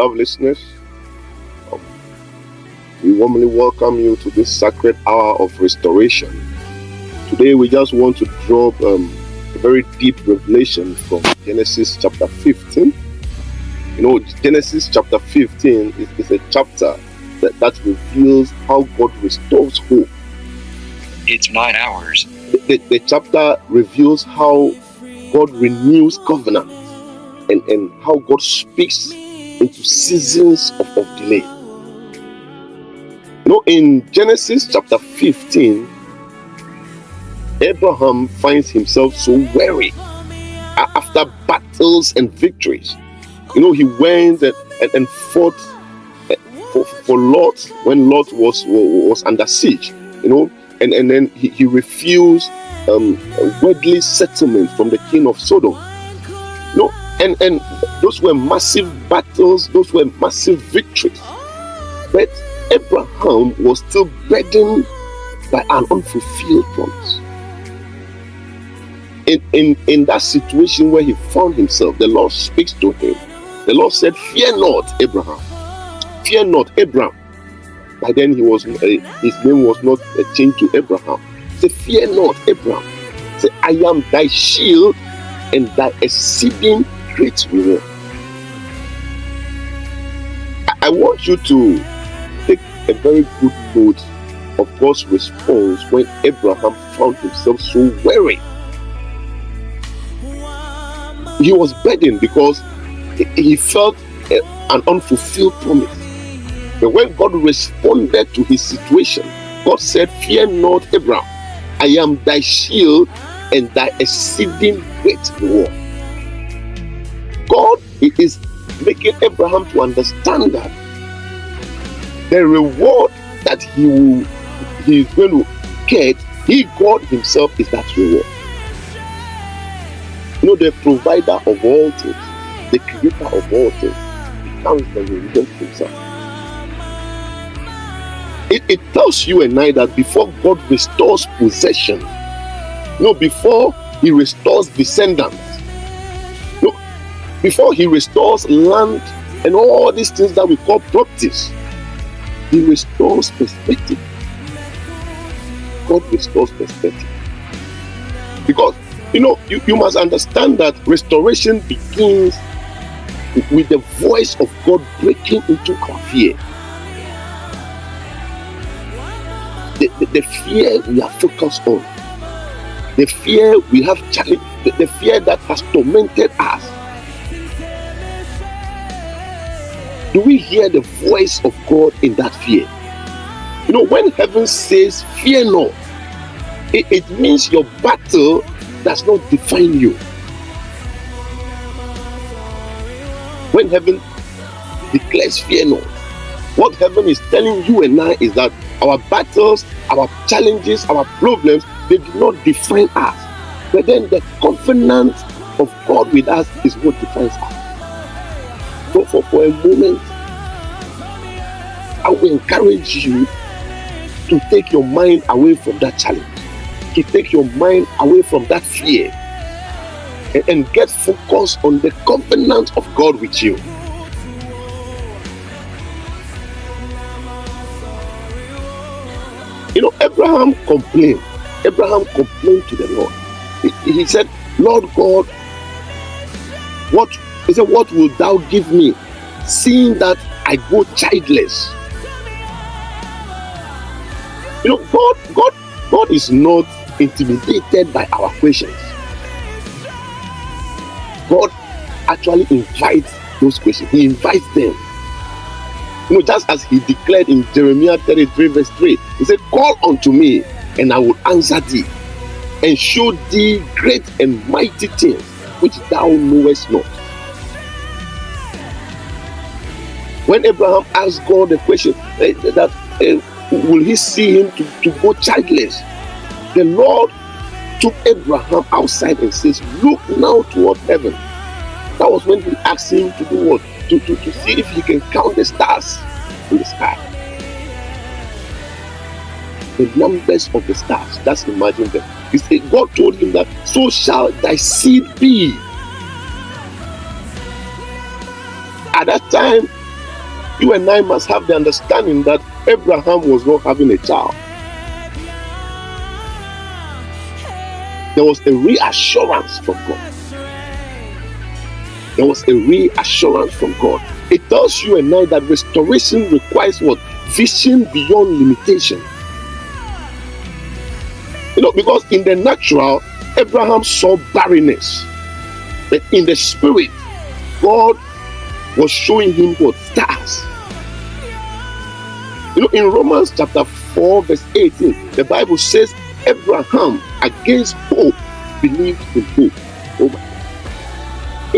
beloved listeners. Um, we warmly welcome you to this sacred hour of restoration. Today, we just want to drop a very deep revelation from Genesis chapter 15. You know, Genesis chapter 15 is a chapter that reveals how God restores hope. It's 9 hours. The chapter reveals how God renews covenant and how God speaks into seasons of delay. You know, in Genesis chapter 15, Abraham finds himself so weary after battles and victories. You know, he went and fought for Lot when Lot was under siege, you know, and then he refused a worldly settlement from the king of Sodom. You know, and those were massive battles, those were massive victories. But Abraham was still burdened by an unfulfilled promise. In that situation where he found himself, the Lord speaks to him. The Lord said, "Fear not, Abraham. Fear not, Abram." By then his name was not changed to Abraham. Say, "Fear not, Abram. Say, I am thy shield and thy exceeding great reward." I want you to take a very good note of God's response when Abraham found himself so weary. He was burdened because he felt an unfulfilled promise. But when God responded to his situation, God said, "Fear not, Abram. I am thy shield and thy exceeding great reward." God is making Abraham to understand that the reward that he is going to get, God himself is that reward. You know, the provider of all things, the creator of all things, becomes the reward himself. It tells you and I that before God restores possession, before he restores descendants, before he restores land and all these things that we call properties, he restores perspective. God restores perspective. Because, you must understand that restoration begins with the voice of God breaking into our fear. The fear we are focused on, the fear we have challenged, the fear that has tormented us. Do we hear the voice of God in that fear? When heaven says, "Fear not," it means your battle does not define you. When heaven declares, "Fear not," what heaven is telling you and I is that our battles, our challenges, our problems, they do not define us. But then the covenant of God with us is what defines us. For a moment, I will encourage you to take your mind away from that challenge, to take your mind away from that fear, and get focused on the covenant of God with you. Abraham complained. Abraham complained to the Lord. He said, "Lord God, what wilt thou give me, seeing that I go childless?" God is not intimidated by our questions. God actually invites those questions. He invites them. Just as he declared in Jeremiah 33 verse 3, he said, "Call unto me, and I will answer thee, and show thee great and mighty things which thou knowest not." When Abraham asked God the question that will he see him to go childless, the Lord took Abraham outside and says, "Look now toward heaven." That was when he asked him to do what? To see if he can count the stars in the sky. The numbers of the stars. Just imagine them. God told him that, "So shall thy seed be." At that time, you and I must have the understanding that Abraham was not having a child. There was a reassurance from God. There was a reassurance from God. It tells you and I that restoration requires what? Vision beyond limitation. Because in the natural, Abraham saw barrenness. But in the spirit, God was showing him what? Stars. In Romans chapter 4, verse 18, the Bible says, Abraham, against hope, believed in hope. Oh my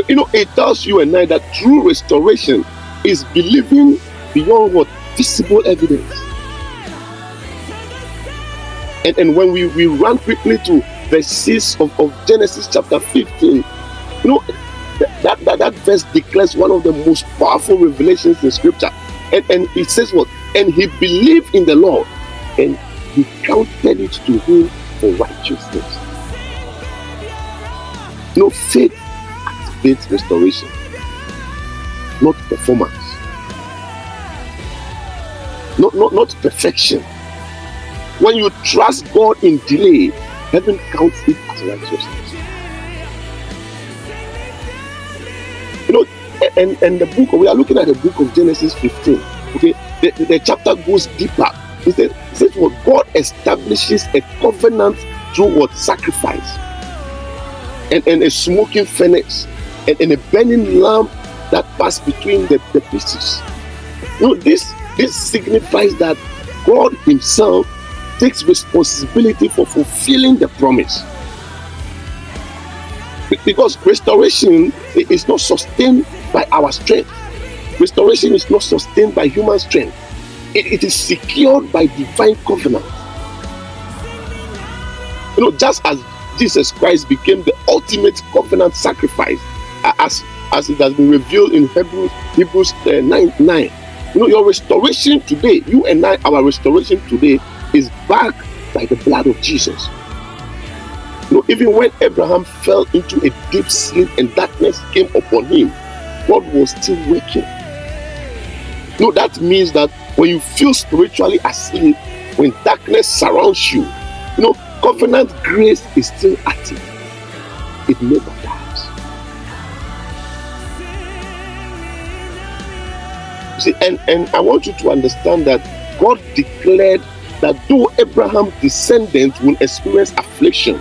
God. It tells you and I that true restoration is believing beyond what? Visible evidence. And when we run quickly to verse 6 of Genesis chapter 15, that verse declares one of the most powerful revelations in scripture. And it says what? And he believed in the Lord, and he counted it to him for righteousness. Faith activates restoration, not performance, not perfection. When you trust God in delay, heaven counts it as righteousness. And the book, we are looking at the book of Genesis 15. Okay, the chapter goes deeper. It says what? God establishes a covenant through what? Sacrifice. And a smoking furnace and a burning lamp that passed between the pieces. This signifies that God himself takes responsibility for fulfilling the promise. Because restoration is not sustained by our strength. Restoration is not sustained by human strength. It is secured by divine covenant. Just as Jesus Christ became the ultimate covenant sacrifice, as it has been revealed in Hebrews 9. Your restoration today, you and I, our restoration today is backed by the blood of Jesus. Even when Abraham fell into a deep sleep and darkness came upon him, God was still working. That means that when you feel spiritually asleep, when darkness surrounds you, covenant grace is still active. It never dies. See, and I want you to understand that God declared that though Abraham's descendants will experience affliction,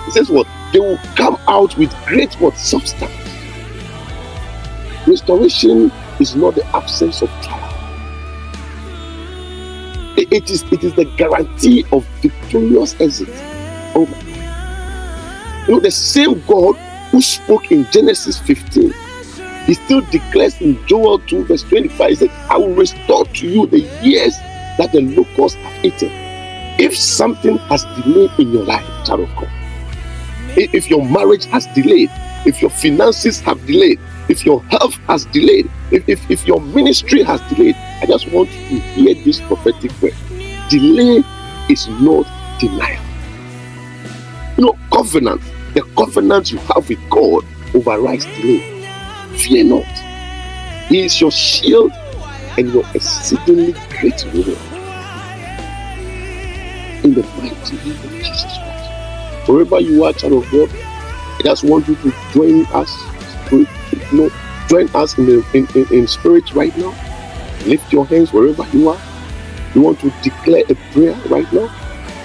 he says what? They will come out with great what? Substance. Restoration is not the absence of trial. It is the guarantee of victorious exit. Oh my God. The same God who spoke in Genesis 15, he still declares in Joel 2 verse 25, he said, I will restore to you the years that the locusts have eaten. If something has delayed in your life, child of God, if your marriage has delayed, if your finances have delayed, if your health has delayed, if your ministry has delayed, I just want you to hear this prophetic word. Delay is not denial. Covenant, the covenant you have with God overrides delay. Fear not. He is your shield and your exceedingly great reward. In the mighty name of Jesus Christ. Wherever you are, child of God, I just want you to join us. Join us in spirit right now. Lift your hands wherever you are. You want to declare a prayer right now.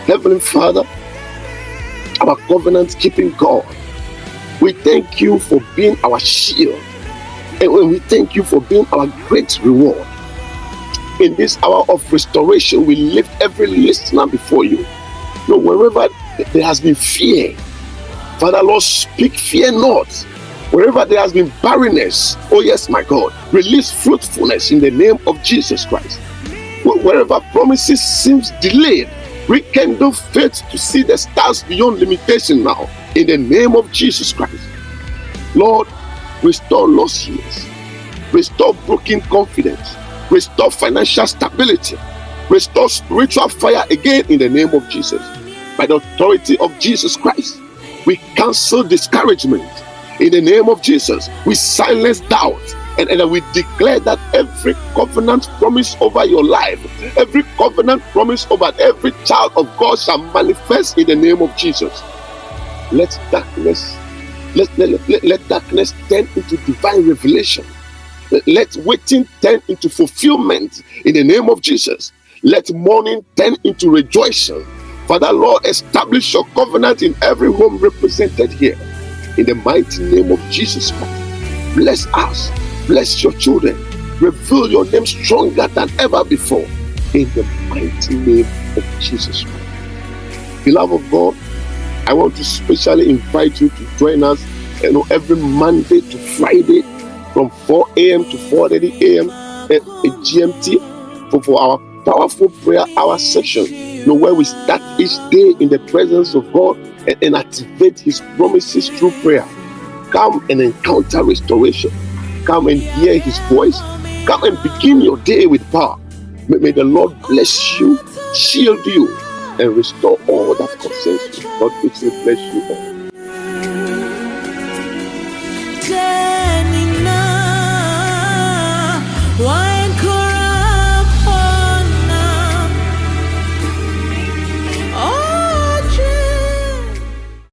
Heavenly Father, our covenant keeping God, we thank you for being our shield, and we thank you for being our great reward. In this hour of restoration, we lift every listener before you. Wherever there has been fear, Father Lord, speak fear not. Wherever there has been barrenness, oh yes, my God, release fruitfulness in the name of Jesus Christ. Wherever promises seems delayed, rekindle faith to see the stars beyond limitation now, in the name of Jesus Christ. Lord, restore lost years, restore broken confidence, restore financial stability, restore spiritual fire again in the name of Jesus. By the authority of Jesus Christ, we cancel discouragement. In the name of Jesus, we silence doubt And we declare that every covenant promise over your life, every covenant promise over every child of God shall manifest in the name of Jesus. Let darkness turn into divine revelation. Let waiting turn into fulfillment in the name of Jesus. Let mourning turn into rejoicing. Father, Lord, establish your covenant in every home represented here. In the mighty name of Jesus Christ. Bless us. Bless your children. Reveal your name stronger than ever before. In the mighty name of Jesus Christ. Beloved of God, I want to specially invite you to join us every Monday to Friday from 4 a.m. to 4:30 a.m. GMT for our powerful prayer hour session, where we start each day in the presence of God and activate His promises through prayer. Come and encounter restoration. Come and hear His voice. Come and begin your day with power. May the Lord bless you, shield you, and restore all that concerns you. God richly bless you all.